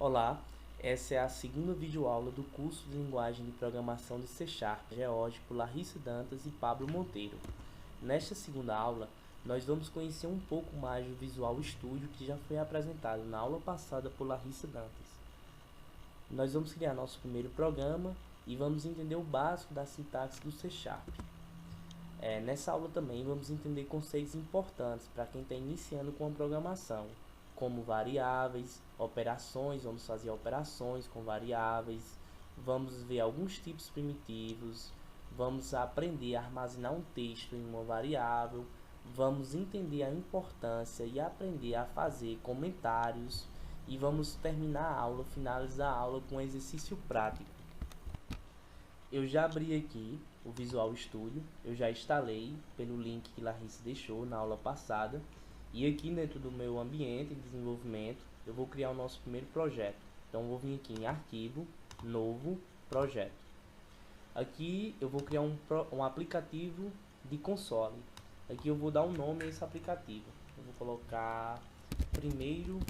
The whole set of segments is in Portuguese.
Olá, essa é a segunda videoaula do curso de Linguagem de Programação de C#, Geórgico por Larissa Dantas e Pablo Monteiro. Nesta segunda aula, nós vamos conhecer um pouco mais do Visual Studio que já foi apresentado na aula passada por Larissa Dantas. Nós vamos criar nosso primeiro programa e vamos entender o básico da sintaxe do C#. Nessa aula também vamos entender conceitos importantes para quem está iniciando com a programação, como variáveis, operações, vamos fazer operações com variáveis, vamos ver alguns tipos primitivos, vamos aprender a armazenar um texto em uma variável, vamos entender a importância e aprender a fazer comentários e vamos terminar a aula, finalizar a aula com um exercício prático. Eu já abri aqui o Visual Studio, eu já instalei pelo link que Larissa deixou na aula passada. E aqui dentro do meu ambiente de desenvolvimento, eu vou criar o nosso primeiro projeto. Então, eu vou vir aqui em Arquivo, Novo, Projeto. Aqui eu vou criar um aplicativo de console. Aqui eu vou dar um nome a esse aplicativo. Eu vou colocar Primeiro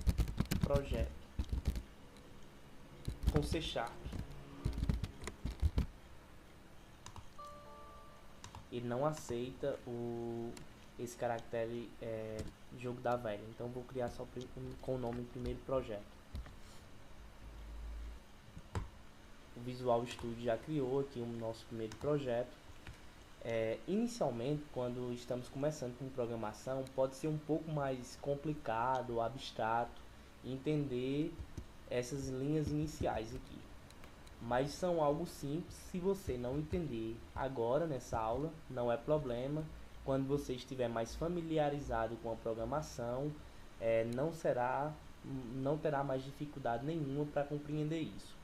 Projeto com C#. Ele não aceita esse caractere jogo da velha, então vou criar só com o nome Primeiro Projeto. O Visual Studio já criou aqui o nosso primeiro projeto. Inicialmente, quando estamos começando com programação, pode ser um pouco mais complicado, abstrato, entender essas linhas iniciais aqui. Mas são algo simples. Se você não entender agora nessa aula, não é problema. Quando você estiver mais familiarizado com a programação, não terá mais dificuldade nenhuma para compreender isso.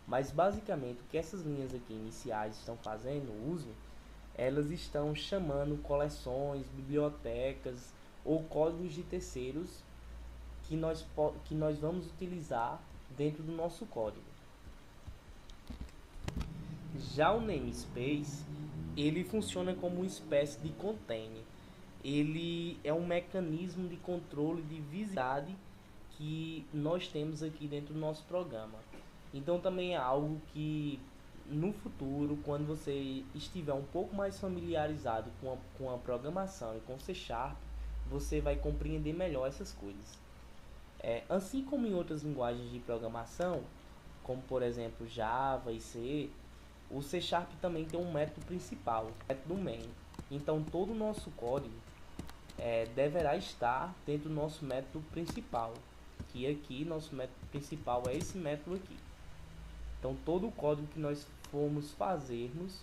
Mas basicamente o que essas linhas aqui iniciais estão fazendo uso, elas estão chamando coleções, bibliotecas ou códigos de terceiros que nós vamos utilizar dentro do nosso código. Já o namespace, ele funciona como uma espécie de container. Ele é um mecanismo de controle de visibilidade que nós temos aqui dentro do nosso programa. Então também é algo que no futuro, quando você estiver um pouco mais familiarizado com a programação e com C#, você vai compreender melhor essas coisas. Assim como em outras linguagens de programação, como por exemplo Java e C, o C# também tem um método principal, o método main. Então todo o nosso código deverá estar dentro do nosso método principal, que aqui nosso método principal é esse método aqui. Então todo o código que nós formos fazermos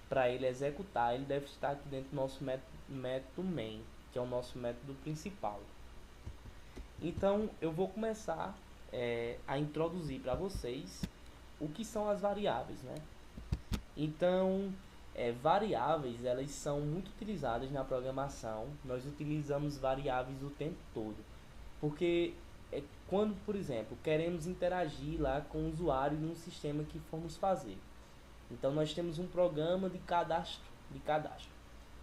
para ele executar, ele deve estar aqui dentro do nosso método main, que é o nosso método principal. Então eu vou começar a introduzir para vocês o que são as variáveis, né? Então, variáveis, elas são muito utilizadas na programação. Nós utilizamos variáveis o tempo todo, porque quando, por exemplo, queremos interagir lá com o usuário em um sistema que formos fazer. Então, nós temos um programa de cadastro.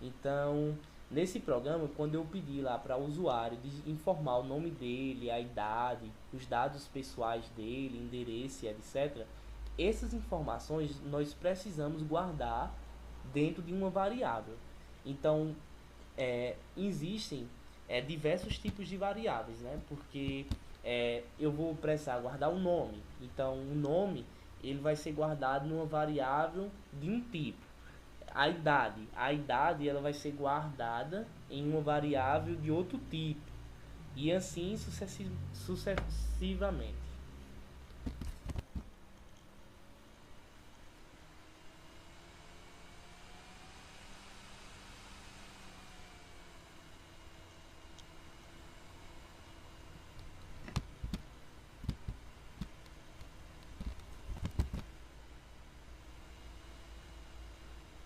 Então, nesse programa, quando eu pedir lá para o usuário de informar o nome dele, a idade, os dados pessoais dele, endereço, etc., essas informações nós precisamos guardar dentro de uma variável. Então, existem diversos tipos de variáveis, né? Porque eu vou precisar guardar o nome. Então, o nome ele vai ser guardado numa variável de um tipo. A idade ela vai ser guardada em uma variável de outro tipo. E assim sucessivamente.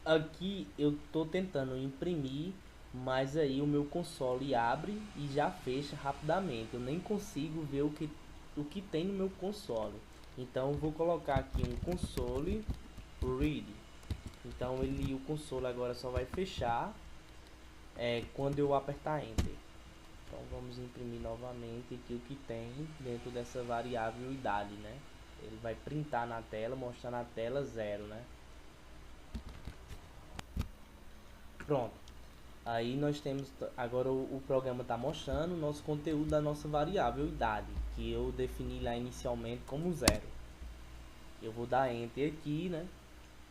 Aqui eu estou tentando imprimir, mas aí o meu console abre e já fecha rapidamente. Eu nem consigo ver o que tem no meu console. Então eu vou colocar aqui um console read. Então o console agora só vai fechar quando eu apertar Enter. Então vamos imprimir novamente aqui o que tem dentro dessa variável idade, né? Ele vai printar na tela, mostrar na tela 0, né? Pronto. Aí nós temos, agora o programa está mostrando o nosso conteúdo da nossa variável idade, que eu defini lá inicialmente como 0. Eu vou dar Enter aqui, né?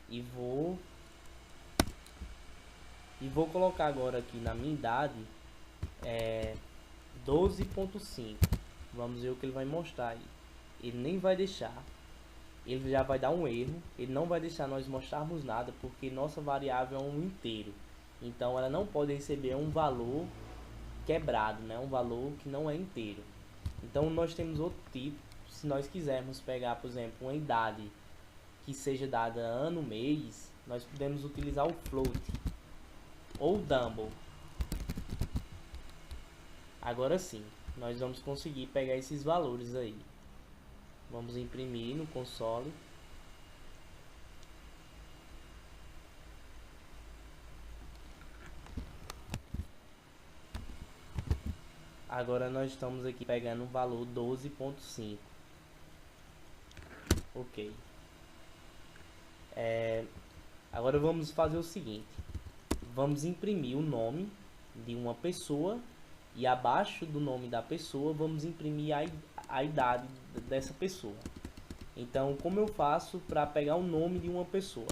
E vou colocar agora aqui na minha idade 12.5. Vamos ver o que ele vai mostrar aí. Ele nem vai deixar. Ele já vai dar um erro. Ele não vai deixar nós mostrarmos nada, porque nossa variável é um inteiro. Então ela não pode receber um valor quebrado, né? Um valor que não é inteiro. Então nós temos outro tipo. Se nós quisermos pegar, por exemplo, uma idade que seja dada ano, mês, nós podemos utilizar o float ou double. Agora sim, nós vamos conseguir pegar esses valores aí. Vamos imprimir no console. Agora nós estamos aqui pegando o valor 12.5. Ok. Agora vamos fazer o seguinte. Vamos imprimir o nome de uma pessoa e abaixo do nome da pessoa vamos imprimir a idade dessa pessoa. Então, como eu faço para pegar o nome de uma pessoa?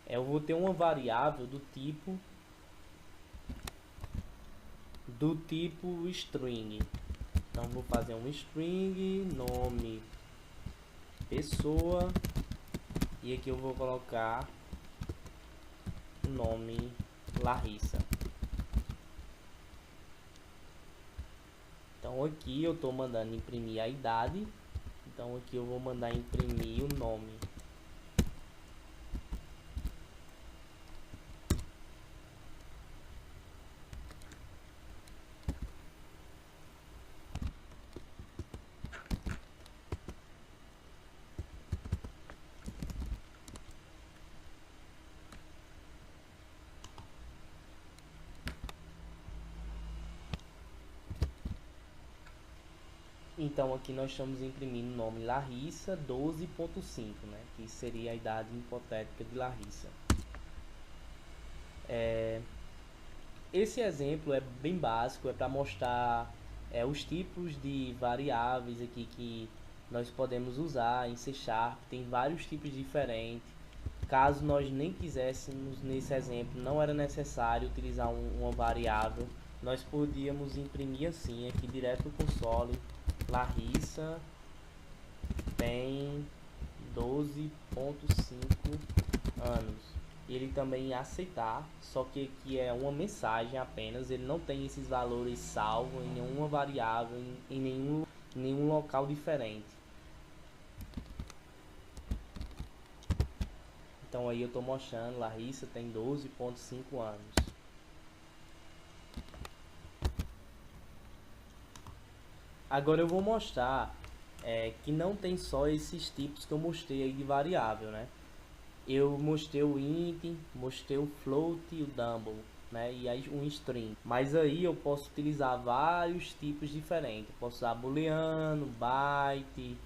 Eu vou ter uma variável do tipo string. Então vou fazer um string nome pessoa e aqui eu vou colocar o nome Larissa. Então aqui eu estou mandando imprimir a idade. Então aqui eu vou mandar imprimir o nome. Então aqui nós estamos imprimindo o nome Larissa 12.5, né? Que seria a idade hipotética de Larissa. Esse exemplo é bem básico, é para mostrar os tipos de variáveis aqui que nós podemos usar em C#. Tem vários tipos diferentes. Caso nós nem quiséssemos, nesse exemplo, não era necessário utilizar uma variável, nós podíamos imprimir assim, aqui direto no console, Larissa tem 12.5 anos. Ele também ia aceitar, só que aqui é uma mensagem apenas, ele não tem esses valores salvos em nenhuma variável, em nenhum local diferente. Então aí eu estou mostrando, Larissa tem 12.5 anos. Agora eu vou mostrar que não tem só esses tipos que eu mostrei aí de variável, né? Eu mostrei o int, mostrei o float e o double, né? E aí um string. Mas aí eu posso utilizar vários tipos diferentes. Eu posso usar booleano, byte,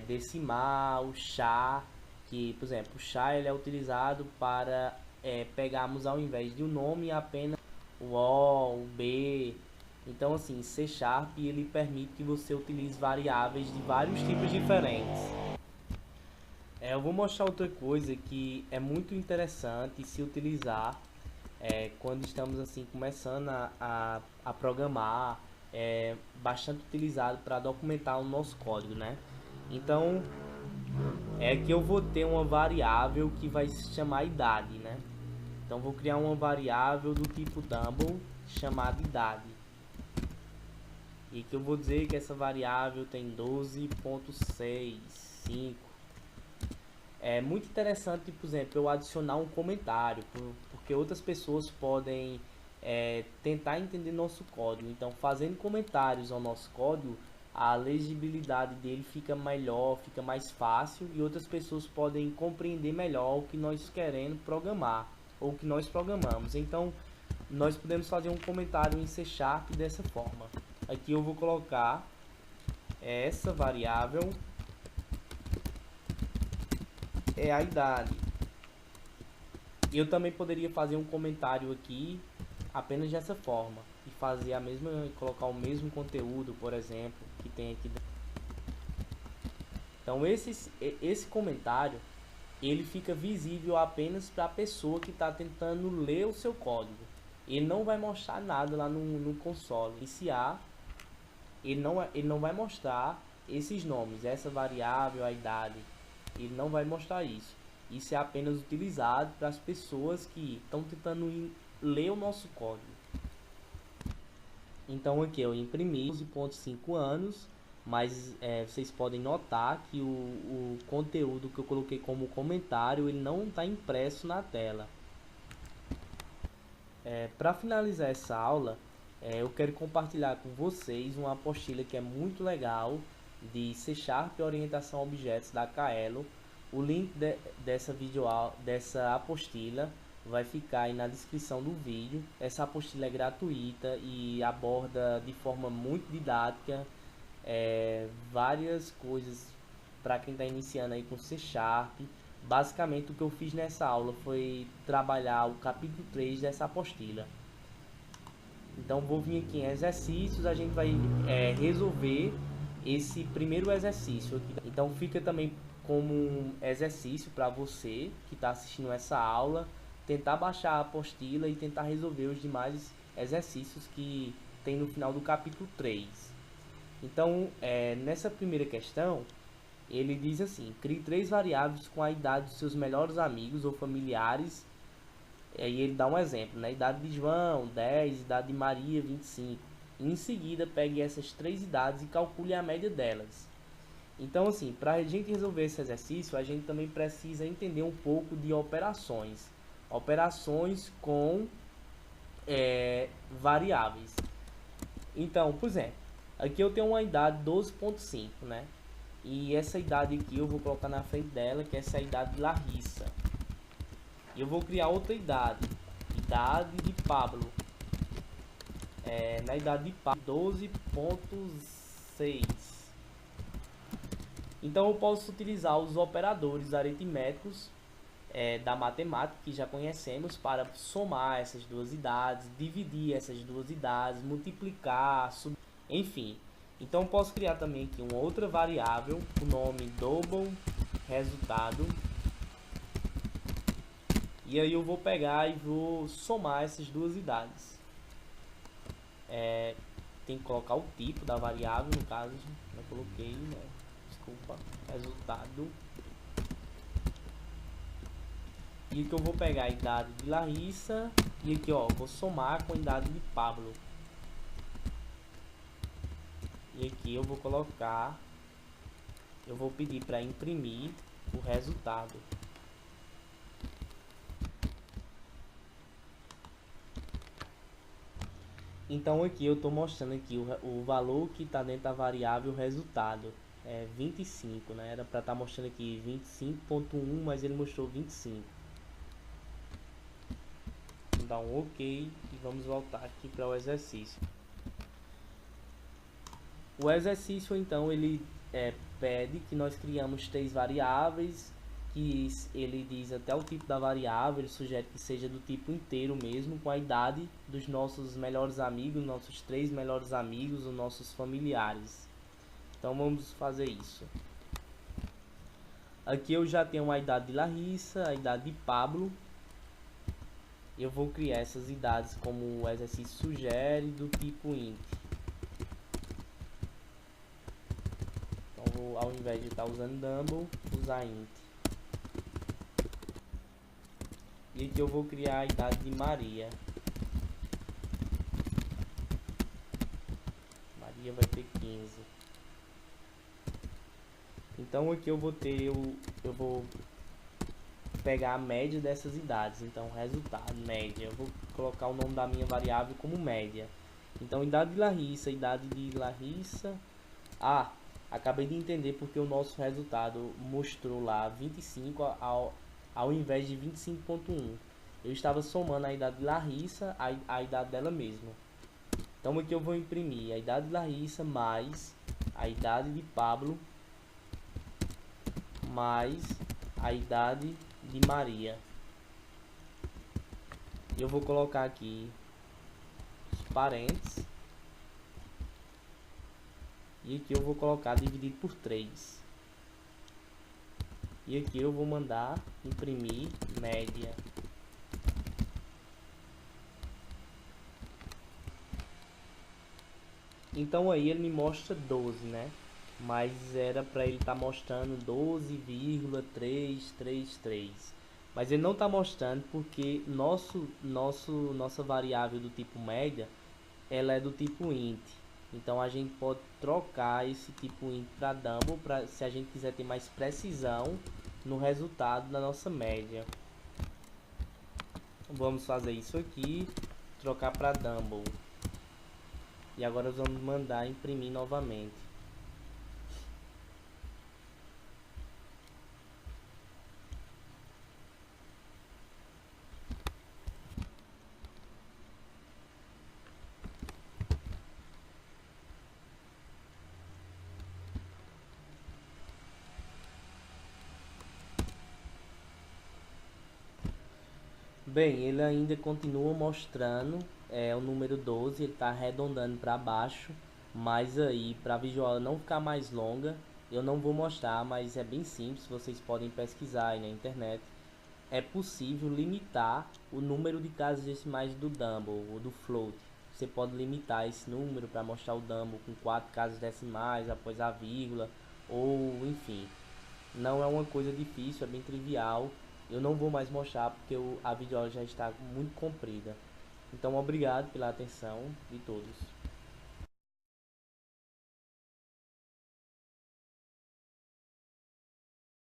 decimal, char. Que, por exemplo, o char ele é utilizado para pegarmos ao invés de um nome apenas o O, o B. Então assim, C# ele permite que você utilize variáveis de vários tipos diferentes. Eu vou mostrar outra coisa que é muito interessante se utilizar quando estamos assim começando a programar. É bastante utilizado para documentar o nosso código, né? Então que eu vou ter uma variável que vai se chamar idade, né? Então vou criar uma variável do tipo double chamada idade. E que eu vou dizer que essa variável tem 12.65. É muito interessante, por exemplo, eu adicionar um comentário, porque outras pessoas podem tentar entender nosso código. Então, fazendo comentários ao nosso código, a legibilidade dele fica melhor, fica mais fácil e outras pessoas podem compreender melhor o que nós queremos programar ou o que nós programamos. Então, nós podemos fazer um comentário em C# dessa forma. Aqui eu vou colocar essa variável é a idade. Eu também poderia fazer um comentário aqui apenas dessa forma e fazer a mesma, colocar o mesmo conteúdo, por exemplo, que tem aqui. Então esse comentário ele fica visível apenas para a pessoa que está tentando ler o seu código. Ele não vai mostrar nada lá no console iniciar. Ele não vai mostrar esses nomes, essa variável, a idade. Ele não vai mostrar isso. Isso é apenas utilizado para as pessoas que estão tentando ler o nosso código. Então aqui eu imprimi 12.5 anos, mas vocês podem notar que o conteúdo que eu coloquei como comentário ele não está impresso na tela. Para finalizar essa aula, eu quero compartilhar com vocês uma apostila que é muito legal de C# orientação a objetos da Kaelo. O link dessa apostila vai ficar aí na descrição do vídeo. Essa apostila é gratuita e aborda de forma muito didática várias coisas para quem está iniciando aí com C#. Basicamente o que eu fiz nessa aula foi trabalhar o capítulo 3 dessa apostila. Então vou vir aqui em exercícios, a gente vai resolver esse primeiro exercício aqui. Então fica também como um exercício para você que está assistindo essa aula, tentar baixar a apostila e tentar resolver os demais exercícios que tem no final do capítulo 3. Então nessa primeira questão ele diz assim: crie 3 variáveis com a idade dos seus melhores amigos ou familiares. E ele dá um exemplo, né? Idade de João, 10, idade de Maria, 25. E em seguida, pegue essas 3 idades e calcule a média delas. Então, assim, para a gente resolver esse exercício, a gente também precisa entender um pouco de operações. Operações com variáveis. Então, por exemplo, aqui eu tenho uma idade 12.5, né? E essa idade aqui eu vou colocar na frente dela, que essa é a idade de Larissa. E eu vou criar outra idade, idade de Pablo. Na idade de Pablo, 12.6. Então eu posso utilizar os operadores aritméticos da matemática que já conhecemos para somar essas duas idades, dividir essas duas idades, multiplicar, enfim. Então eu posso criar também aqui uma outra variável, o nome double resultado. E aí eu vou pegar e vou somar essas duas idades. Tem que colocar o tipo da variável, no caso, eu coloquei, né? Desculpa, resultado. E aqui eu vou pegar a idade de Larissa e aqui ó, vou somar com a idade de Pablo. E aqui eu vou colocar, eu vou pedir para imprimir o resultado. Então aqui eu estou mostrando aqui o valor que está dentro da variável resultado. 25, né? Era para estar mostrando aqui 25.1, mas ele mostrou 25. Vamos dar um OK e vamos voltar aqui para o exercício. O exercício então ele pede que nós criamos 3 variáveis, que ele diz até o tipo da variável, ele sugere que seja do tipo inteiro mesmo, com a idade dos nossos melhores amigos, nossos 3 melhores amigos, os nossos familiares. Então vamos fazer isso. Aqui eu já tenho a idade de Larissa, a idade de Pablo. Eu vou criar essas idades como o exercício sugere, do tipo int. Então vou, ao invés de estar usando double, usar int. E aqui eu vou criar a idade de Maria. Maria vai ter 15. Então aqui eu vou ter eu vou pegar a média dessas idades. Então resultado, média. Eu vou colocar o nome da minha variável como média. Então idade de Larissa, idade de Larissa. Acabei de entender porque o nosso resultado mostrou lá 25 ao invés de 25.1. eu estava somando a idade de Larissa a idade dela mesma. Então aqui eu vou imprimir a idade de Larissa mais a idade de Pablo mais a idade de Maria. Eu vou colocar aqui os parentes. E aqui eu vou colocar dividido por 3. E aqui eu vou mandar imprimir média. Então aí ele me mostra 12, né? Mas era para ele estar mostrando 12,333. Mas ele não está mostrando porque nossa variável do tipo média, ela é do tipo int. Então a gente pode trocar esse tipo int para Dumble, se a gente quiser ter mais precisão no resultado da nossa média. Vamos fazer isso aqui, trocar para Dumble. E agora vamos mandar imprimir novamente. Bem, ele ainda continua mostrando o número 12, ele está arredondando para baixo, mas aí para a visual não ficar mais longa, eu não vou mostrar, mas é bem simples, vocês podem pesquisar aí na internet. É possível limitar o número de casas decimais do Dumble ou do float. Você pode limitar esse número para mostrar o Dumble com 4 casas decimais após a vírgula, ou enfim. Não é uma coisa difícil, é bem trivial. Eu não vou mais mostrar porque a videoaula já está muito comprida. Então, obrigado pela atenção de todos.